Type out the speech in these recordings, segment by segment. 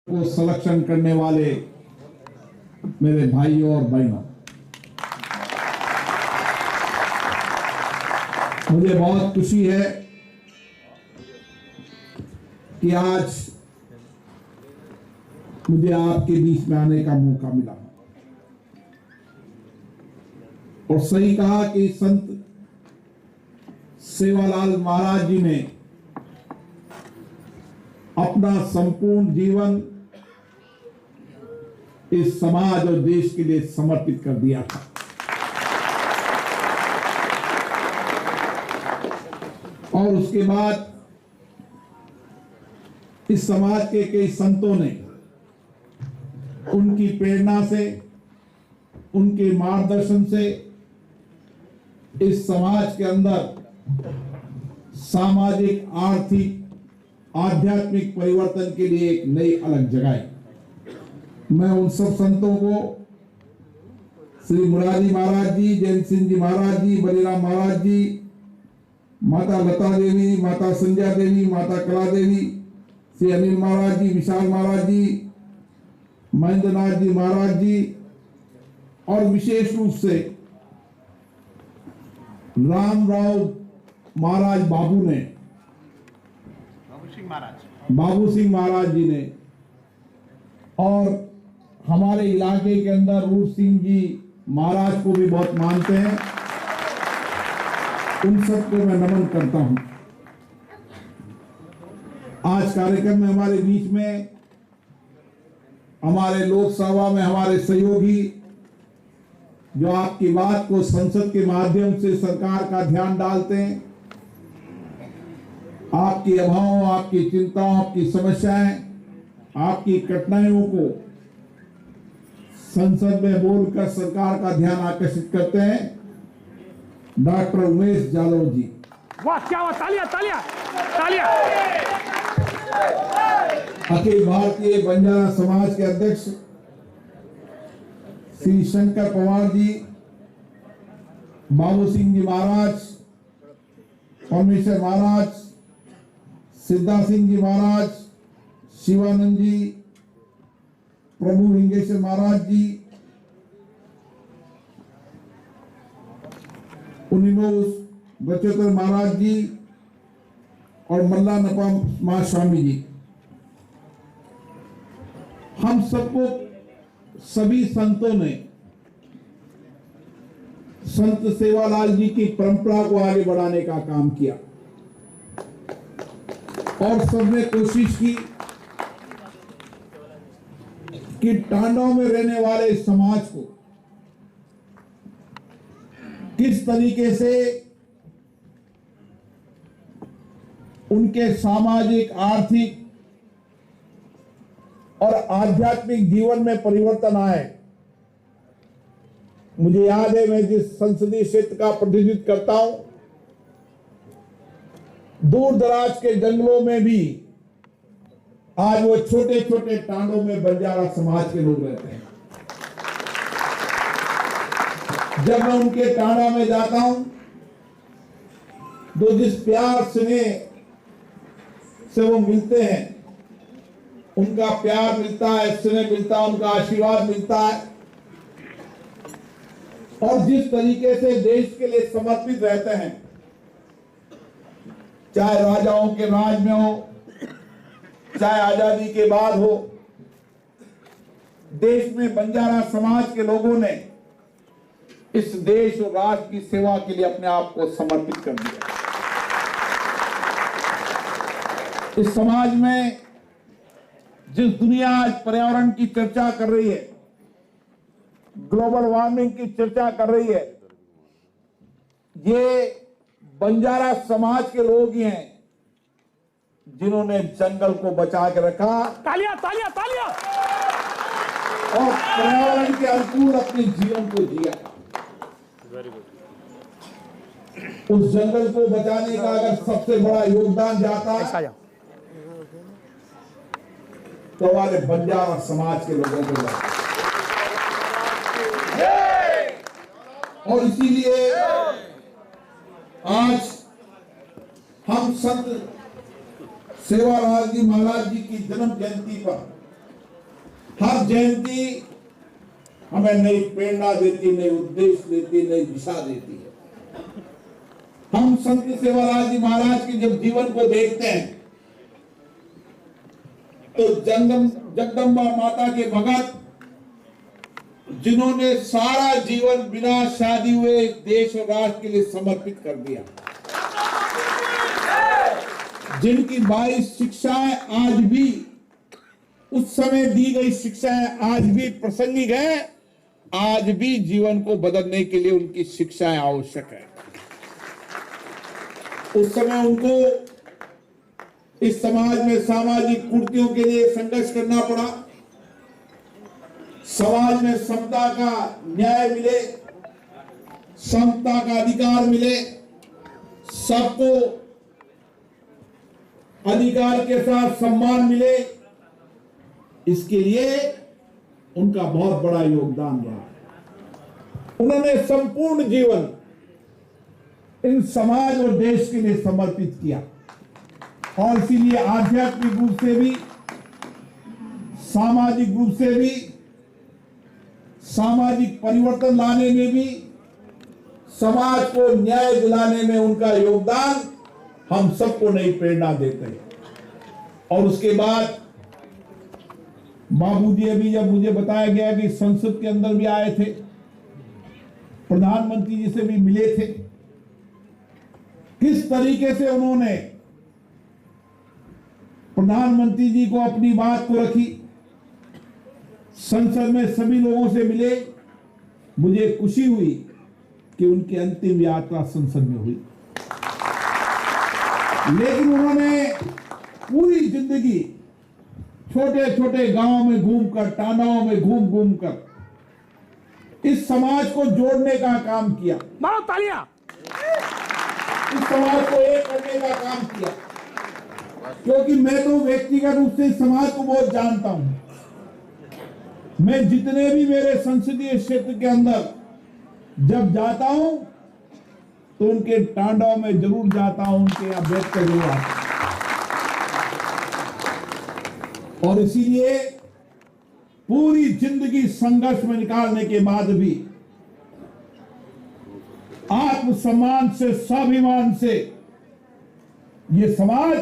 को संरक्षण करने वाले मेरे भाइयों और बहनों, मुझे बहुत खुशी है कि आज मुझे आपके बीच में आने का मौका मिला और सही कहा कि संत सेवालाल महाराज जी ने अपना संपूर्ण जीवन इस समाज और देश के लिए समर्पित कर दिया था। और उसके बाद इस समाज के कई संतों ने उनकी प्रेरणा से, उनके मार्गदर्शन से इस समाज के अंदर सामाजिक, आर्थिक, आध्यात्मिक परिवर्तन के लिए एक नई अलग जगाई। मैं उन सब संतों को, श्री मुरारी महाराज जी, जैन सिंह जी महाराज जी, बलिराम महाराज जी, माता लता देवी, माता संध्या देवी, माता कला देवी, श्री अनिल महाराज जी, विशाल महाराज जी, महेंद्रनाथ जी महाराज जी और विशेष रूप से रामराव महाराज बाबू ने, बाबू सिंह महाराज जी ने, और हमारे इलाके के अंदर रूप सिंह जी महाराज को भी बहुत मानते हैं। उन सबको मैं नमन करता हूं। आज कार्यक्रम में हमारे बीच में हमारे लोकसभा में हमारे सहयोगी जो आपकी बात को संसद के माध्यम से सरकार का ध्यान डालते हैं, आपकी अभावों, आपकी चिंताओं, आपकी समस्याएं, आपकी कठिनाइयों को संसद में बोलकर सरकार का ध्यान आकर्षित करते हैं, डॉक्टर उमेश जाधव जी। वाह, क्या हुआ! तालियां तालियां तालियां! अखिल भारतीय बंजारा समाज के अध्यक्ष श्री शंकर पवार जी, बाबू सिंह जी महाराज, परमेश्वर महाराज, सिद्धा सिंह जी महाराज, शिवानंद जी, प्रभु लिंगेश्वर महाराज जी, उनिनोस बचोतर महाराज जी और मल्ला नपा महास्वामी जी, हम सबको, सभी संतों ने संत सेवालाल जी की परंपरा को आगे बढ़ाने का काम किया और सबने कोशिश की कि टांडों में रहने वाले समाज को किस तरीके से उनके सामाजिक, आर्थिक और आध्यात्मिक जीवन में परिवर्तन आए। मुझे याद है, मैं जिस संसदीय क्षेत्र का प्रतिनिधित्व करता हूं, दूर दराज के जंगलों में भी आज वो छोटे छोटे टांडों में बंजारा समाज के लोग रहते हैं। जब मैं उनके टांडा में जाता हूं तो जिस प्यार स्नेह से वो मिलते हैं, उनका प्यार मिलता है, स्नेह मिलता है, उनका आशीर्वाद मिलता है, और जिस तरीके से देश के लिए समर्पित रहते हैं, चाहे राजाओं के राज में हो, चाहे आजादी के बाद हो, देश में बंजारा समाज के लोगों ने इस देश और राष्ट्र की सेवा के लिए अपने आप को समर्पित कर दिया। इस समाज में जिस दुनिया आज पर्यावरण की चर्चा कर रही है, ग्लोबल वार्मिंग की चर्चा कर रही है, ये बंजारा समाज के लोग ही हैं जिन्होंने जंगल को बचा के रखा। तालियां तालियां तालियां! और पर्यावरण के अनुकूल अपने जीवन को जिया। उस जंगल को बचाने का अगर सबसे बड़ा योगदान जाता है तो हमारे बंजारा समाज के लोगों को जाता। और इसीलिए आज हम संत सेवालाल जी महाराज जी की जन्म जयंती पर हर जयंती हमें नई प्रेरणा देती, नई उद्देश्य देती, नई दिशा देती है। हम संत सेवालाल जी महाराज के जब जीवन को देखते हैं तो जगदम्बा माता के भगत, जिन्होंने सारा जीवन बिना शादी हुए देश और राष्ट्र के लिए समर्पित कर दिया, जिनकी 22 शिक्षाएं आज भी, उस समय दी गई शिक्षाएं आज भी प्रासंगिक है, आज भी जीवन को बदलने के लिए उनकी शिक्षाएं आवश्यक है। उस समय उनको इस समाज में सामाजिक कुर्तियों के लिए संघर्ष करना पड़ा, समाज में समता का न्याय मिले, समता का अधिकार मिले, सबको अधिकार के साथ सम्मान मिले, इसके लिए उनका बहुत बड़ा योगदान रहा। उन्होंने संपूर्ण जीवन इन समाज और देश के लिए समर्पित किया और इसीलिए आध्यात्मिक रूप से भी, सामाजिक रूप से भी, सामाजिक परिवर्तन लाने में भी, समाज को न्याय दिलाने में उनका योगदान हम सबको नई प्रेरणा देते हैं। और उसके बाद बाबूजी, अभी जब मुझे बताया गया कि संसद के अंदर भी आए थे, प्रधानमंत्री जी से भी मिले थे, किस तरीके से उन्होंने प्रधानमंत्री जी को अपनी बात को रखी, संसद में सभी लोगों से मिले, मुझे खुशी हुई कि उनकी अंतिम यात्रा संसद में हुई। लेकिन उन्होंने पूरी जिंदगी छोटे छोटे गांवों में घूमकर, टांडाओं में घूम कर इस समाज को जोड़ने का काम किया, मारो तालियां। इस समाज को एक करने का काम किया। क्योंकि मैं तो व्यक्तिगत रूप से इस समाज को बहुत जानता हूं। मैं जितने भी मेरे संसदीय क्षेत्र के अंदर जब जाता हूं तो उनके टांडाओं में जरूर जाता हूं, उनके यहां बैठ कर जरूर आता हूं। और इसीलिए पूरी जिंदगी संघर्ष में निकालने के बाद भी आत्मसम्मान से, स्वाभिमान से ये समाज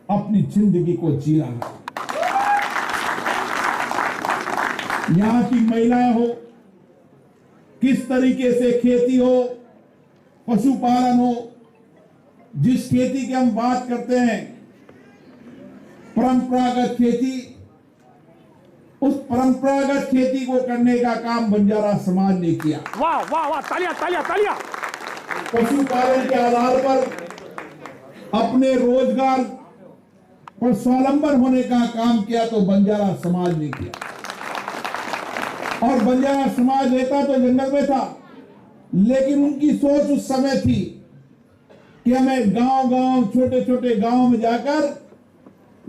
अपनी जिंदगी को जी रहा है। यहां की महिलाएं हो, किस तरीके से खेती हो, पशुपालन हो, जिस खेती की हम बात करते हैं परंपरागत खेती, उस परंपरागत खेती को करने का काम बंजारा समाज ने किया। वाह वाह वाह, तालियां तालियां तालियां। पशुपालन के आधार पर अपने रोजगार पर स्वावलंबन होने का काम किया तो बंजारा समाज ने किया। और बंजारा समाज रहता तो जंगल में था, लेकिन उनकी सोच उस समय थी कि हमें गांव-गांव, छोटे-छोटे गांव में जाकर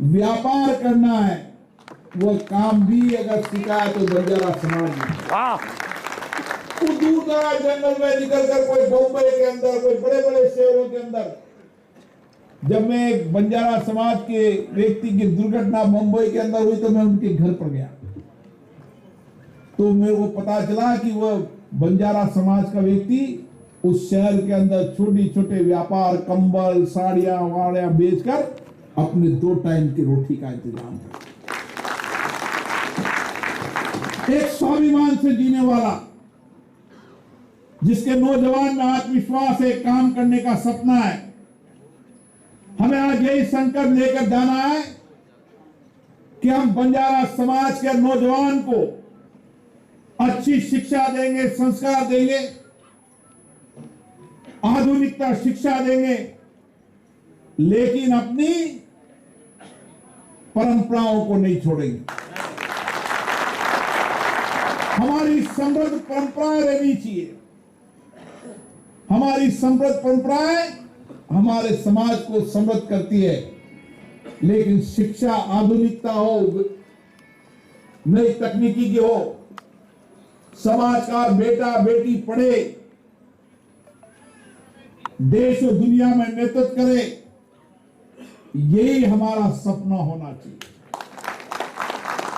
व्यापार करना है। वो काम भी अगर सीखा है तो बंजारा समाज ने। वाह। दूर दराज जंगल में निकलकर कोई बम्बई के अंदर, कोई बड़े-बड़े शहरों के अंदर, जब मैं एक बंजारा समाज के व्यक्ति की दुर्घटना मुंबई के अंदर हुई तो मैं उनके घर पर गया, तो मेरे को पता चला कि वह बंजारा समाज का व्यक्ति उस शहर के अंदर छोटे छोटे व्यापार, कंबल, साड़ियां वाड़ियां बेचकर अपने 2 टाइम की रोटी का इंतजाम करता। एक स्वाभिमान से जीने वाला, जिसके नौजवान में आत्मविश्वास है, काम करने का सपना है। हमें आज यही संकल्प लेकर जाना है कि हम बंजारा समाज के नौजवान को अच्छी शिक्षा देंगे, संस्कार देंगे, आधुनिकता शिक्षा देंगे, लेकिन अपनी परंपराओं को नहीं छोड़ेंगे। हमारी समृद्ध परंपराएं रहनी चाहिए। हमारी समृद्ध परंपराएं हमारे समाज को समृद्ध करती है, लेकिन शिक्षा आधुनिकता हो, नई तकनीकी की हो, समाज का बेटा बेटी पढ़े, देश और दुनिया में नेतृत्व करे, यही हमारा सपना होना चाहिए।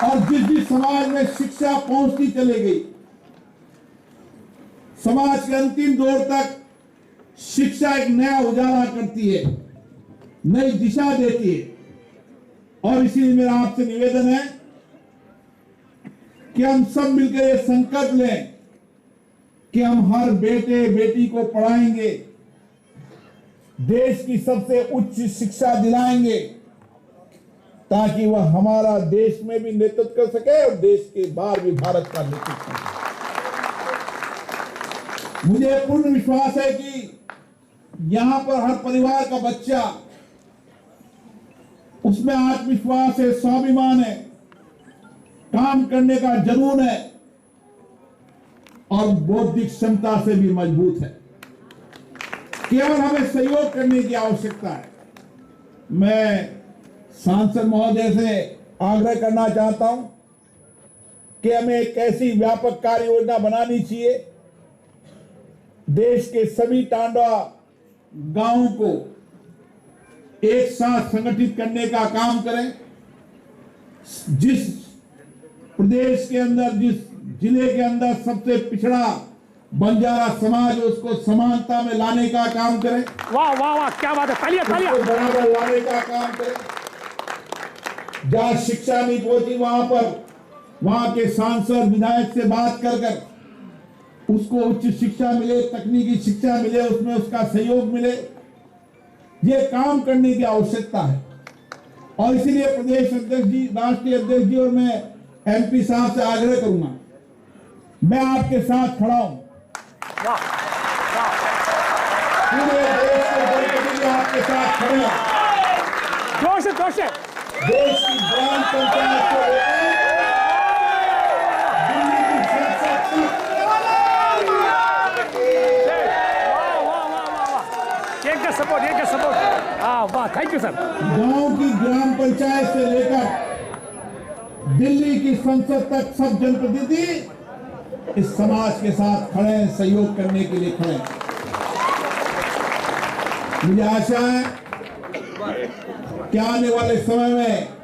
और जिस जिस समाज में शिक्षा पहुंचती चली गई, समाज के अंतिम दौर तक शिक्षा एक नया उजाला करती है, नई दिशा देती है। और इसीलिए मेरा आपसे निवेदन है कि हम सब मिलकर ये संकल्प लें कि हम हर बेटे बेटी को पढ़ाएंगे, देश की सबसे उच्च शिक्षा दिलाएंगे, ताकि वह हमारा देश में भी नेतृत्व कर सके और देश के बाहर भी भारत का नेतृत्व कर सके। मुझे पूर्ण विश्वास है कि यहां पर हर परिवार का बच्चा, उसमें आत्मविश्वास है, स्वाभिमान है, काम करने का जुनून है और बौद्धिक क्षमता से भी मजबूत है। केवल हमें सहयोग करने की आवश्यकता है। मैं सांसद महोदय से आग्रह करना चाहता हूं कि हमें एक ऐसी व्यापक कार्य योजना बनानी चाहिए, देश के सभी टांडा गांवों को एक साथ संगठित करने का काम करें। जिस प्रदेश के अंदर, जिस जिले के अंदर सबसे पिछड़ा बंजारा समाज, उसको समानता में लाने का काम करें। वाह वाह वाह, क्या बात है, तालियां तालियां। उसको बराबर लाने का काम करें। जहां शिक्षा नहीं पहुंची, वहां के सांसद विधायक से बात कर उसको उच्च शिक्षा मिले, तकनीकी शिक्षा मिले, उसमें उसका सहयोग मिले। ये काम करने की आवश्यकता है। और इसीलिए प्रदेश अध्यक्ष जी, राष्ट्रीय अध्यक्ष जी और मैं एमपी साहब से आग्रह करूंगा, मैं आपके साथ खड़ा हूं। पूरे देश के जनप्रतिनिधि आपके साथ खड़े हैं। जोर से देश की ग्राम पंचायत को लेकर दिल्ली की संसद तक, सपोर्ट। हाँ वाह, थैंक यू सर। गांव की ग्राम पंचायत से लेकर दिल्ली की संसद तक सब जनप्रतिनिधि इस समाज के साथ खड़े हैं, सहयोग करने के लिए खड़े हैं। मुझे आशा है कि आने वाले समय में